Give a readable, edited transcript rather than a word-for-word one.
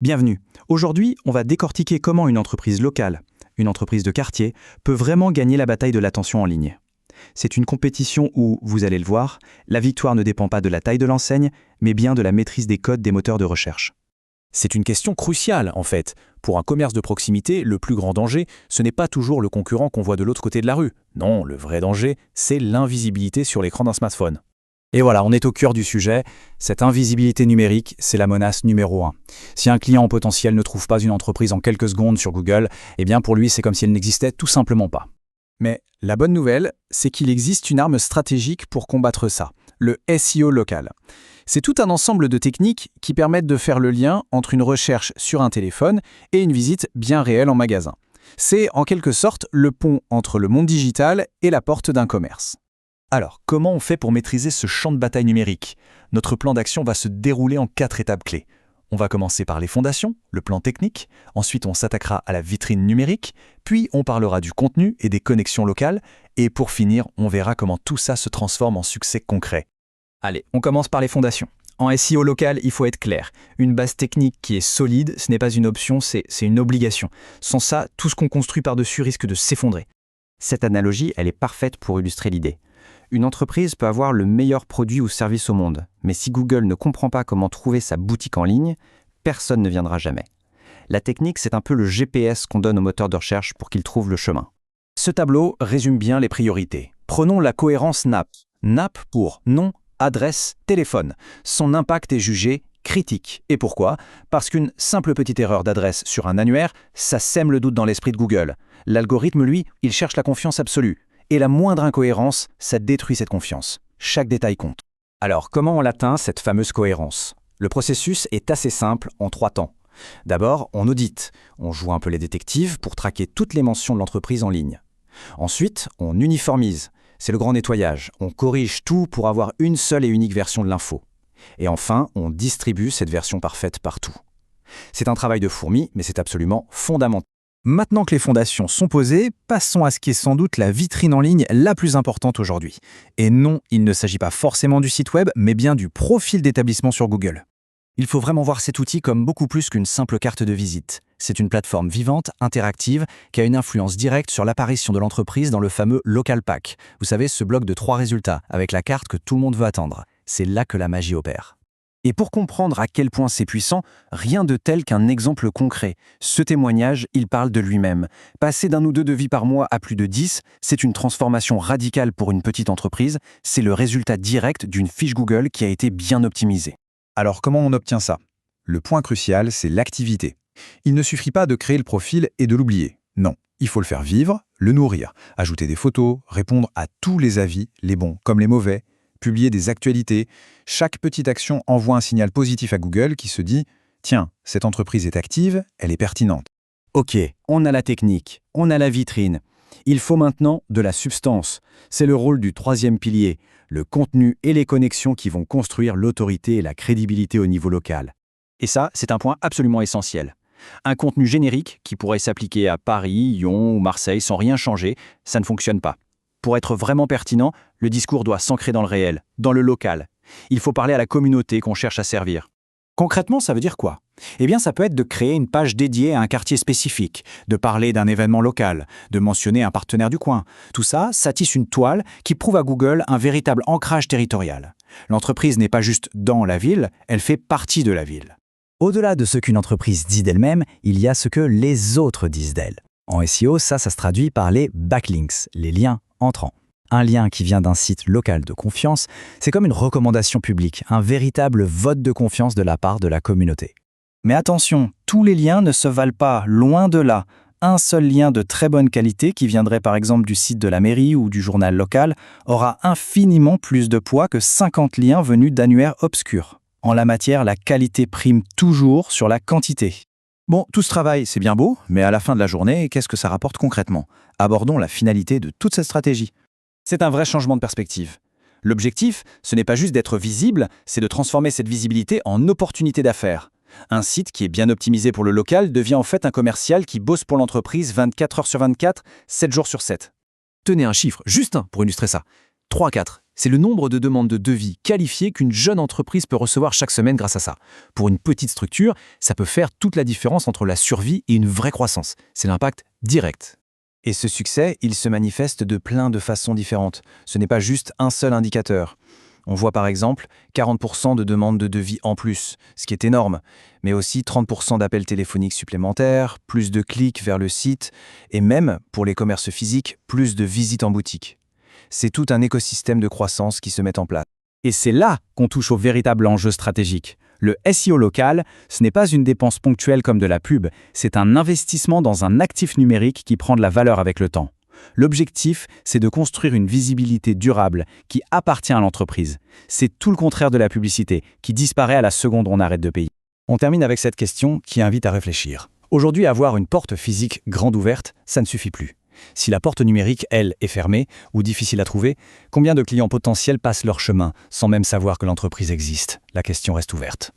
Bienvenue. Aujourd'hui, on va décortiquer comment une entreprise locale, une entreprise de quartier, peut vraiment gagner la bataille de l'attention en ligne. C'est une compétition où, vous allez le voir, la victoire ne dépend pas de la taille de l'enseigne, mais bien de la maîtrise des codes des moteurs de recherche. C'est une question cruciale, en fait. Pour un commerce de proximité, le plus grand danger, ce n'est pas toujours le concurrent qu'on voit de l'autre côté de la rue. Non, le vrai danger, c'est l'invisibilité sur l'écran d'un smartphone. Et voilà, on est au cœur du sujet. Cette invisibilité numérique, c'est la menace numéro 1. Si un client en potentiel ne trouve pas une entreprise en quelques secondes sur Google, eh bien pour lui, c'est comme si elle n'existait tout simplement pas. Mais la bonne nouvelle, c'est qu'il existe une arme stratégique pour combattre ça, le SEO local. C'est tout un ensemble de techniques qui permettent de faire le lien entre une recherche sur un téléphone et une visite bien réelle en magasin. C'est en quelque sorte le pont entre le monde digital et la porte d'un commerce. Alors, comment on fait pour maîtriser ce champ de bataille numérique? Notre plan d'action va se dérouler en 4 étapes clés. On va commencer par les fondations, le plan technique, ensuite on s'attaquera à la vitrine numérique, puis on parlera du contenu et des connexions locales, et pour finir, on verra comment tout ça se transforme en succès concret. Allez, on commence par les fondations. En SEO local, il faut être clair. Une base technique qui est solide, ce n'est pas une option, c'est une obligation. Sans ça, tout ce qu'on construit par-dessus risque de s'effondrer. Cette analogie, elle est parfaite pour illustrer l'idée. Une entreprise peut avoir le meilleur produit ou service au monde, mais si Google ne comprend pas comment trouver sa boutique en ligne, personne ne viendra jamais. La technique, c'est un peu le GPS qu'on donne au moteur de recherche pour qu'il trouve le chemin. Ce tableau résume bien les priorités. Prenons la cohérence NAP. NAP pour nom, adresse, téléphone. Son impact est jugé critique. Et pourquoi? Parce qu'une simple petite erreur d'adresse sur un annuaire, ça sème le doute dans l'esprit de Google. L'algorithme, lui, il cherche la confiance absolue. Et la moindre incohérence, ça détruit cette confiance. Chaque détail compte. Alors, comment on atteint cette fameuse cohérence? Le processus est assez simple en 3 temps. D'abord, on audite. On joue un peu les détectives pour traquer toutes les mentions de l'entreprise en ligne. Ensuite, on uniformise. C'est le grand nettoyage. On corrige tout pour avoir une seule et unique version de l'info. Et enfin, on distribue cette version parfaite partout. C'est un travail de fourmi, mais c'est absolument fondamental. Maintenant que les fondations sont posées, passons à ce qui est sans doute la vitrine en ligne la plus importante aujourd'hui. Et non, il ne s'agit pas forcément du site web, mais bien du profil d'établissement sur Google. Il faut vraiment voir cet outil comme beaucoup plus qu'une simple carte de visite. C'est une plateforme vivante, interactive, qui a une influence directe sur l'apparition de l'entreprise dans le fameux Local Pack. Vous savez, ce bloc de 3 résultats, avec la carte que tout le monde veut attendre. C'est là que la magie opère. Et pour comprendre à quel point c'est puissant, rien de tel qu'un exemple concret. Ce témoignage, il parle de lui-même. Passer d'1 ou 2 devis par mois à plus de 10, c'est une transformation radicale pour une petite entreprise. C'est le résultat direct d'une fiche Google qui a été bien optimisée. Alors comment on obtient ça? Le point crucial, c'est l'activité. Il ne suffit pas de créer le profil et de l'oublier. Non, il faut le faire vivre, le nourrir, ajouter des photos, répondre à tous les avis, les bons comme les mauvais, publier des actualités. Chaque petite action envoie un signal positif à Google qui se dit « Tiens, cette entreprise est active, elle est pertinente. » Ok, on a la technique, on a la vitrine. Il faut maintenant de la substance. C'est le rôle du 3e pilier, le contenu et les connexions qui vont construire l'autorité et la crédibilité au niveau local. Et ça, c'est un point absolument essentiel. Un contenu générique qui pourrait s'appliquer à Paris, Lyon ou Marseille sans rien changer, ça ne fonctionne pas. Pour être vraiment pertinent, le discours doit s'ancrer dans le réel, dans le local. Il faut parler à la communauté qu'on cherche à servir. Concrètement, ça veut dire quoi? Eh bien, ça peut être de créer une page dédiée à un quartier spécifique, de parler d'un événement local, de mentionner un partenaire du coin. Tout ça, ça tisse une toile qui prouve à Google un véritable ancrage territorial. L'entreprise n'est pas juste dans la ville, elle fait partie de la ville. Au-delà de ce qu'une entreprise dit d'elle-même, il y a ce que les autres disent d'elle. En SEO, ça se traduit par les backlinks, les liens entrants. Un lien qui vient d'un site local de confiance, c'est comme une recommandation publique, un véritable vote de confiance de la part de la communauté. Mais attention, tous les liens ne se valent pas, loin de là. Un seul lien de très bonne qualité, qui viendrait par exemple du site de la mairie ou du journal local, aura infiniment plus de poids que 50 liens venus d'annuaires obscurs. En la matière, la qualité prime toujours sur la quantité. Bon, tout ce travail, c'est bien beau, mais à la fin de la journée, qu'est-ce que ça rapporte concrètement? Abordons la finalité de toute cette stratégie. C'est un vrai changement de perspective. L'objectif, ce n'est pas juste d'être visible, c'est de transformer cette visibilité en opportunité d'affaires. Un site qui est bien optimisé pour le local devient en fait un commercial qui bosse pour l'entreprise 24 heures sur 24, 7 jours sur 7. Tenez un chiffre, juste un, pour illustrer ça. 3 à 4. C'est le nombre de demandes de devis qualifiées qu'une jeune entreprise peut recevoir chaque semaine grâce à ça. Pour une petite structure, ça peut faire toute la différence entre la survie et une vraie croissance. C'est l'impact direct. Et ce succès, il se manifeste de plein de façons différentes. Ce n'est pas juste un seul indicateur. On voit par exemple 40% de demandes de devis en plus, ce qui est énorme, mais aussi 30% d'appels téléphoniques supplémentaires, plus de clics vers le site, et même, pour les commerces physiques, plus de visites en boutique. C'est tout un écosystème de croissance qui se met en place. Et c'est là qu'on touche au véritable enjeu stratégique. Le SEO local, ce n'est pas une dépense ponctuelle comme de la pub, c'est un investissement dans un actif numérique qui prend de la valeur avec le temps. L'objectif, c'est de construire une visibilité durable qui appartient à l'entreprise. C'est tout le contraire de la publicité, qui disparaît à la seconde où on arrête de payer. On termine avec cette question qui invite à réfléchir. Aujourd'hui, avoir une porte physique grande ouverte, ça ne suffit plus. Si la porte numérique, elle, est fermée ou difficile à trouver, combien de clients potentiels passent leur chemin sans même savoir que l'entreprise existe? La question reste ouverte.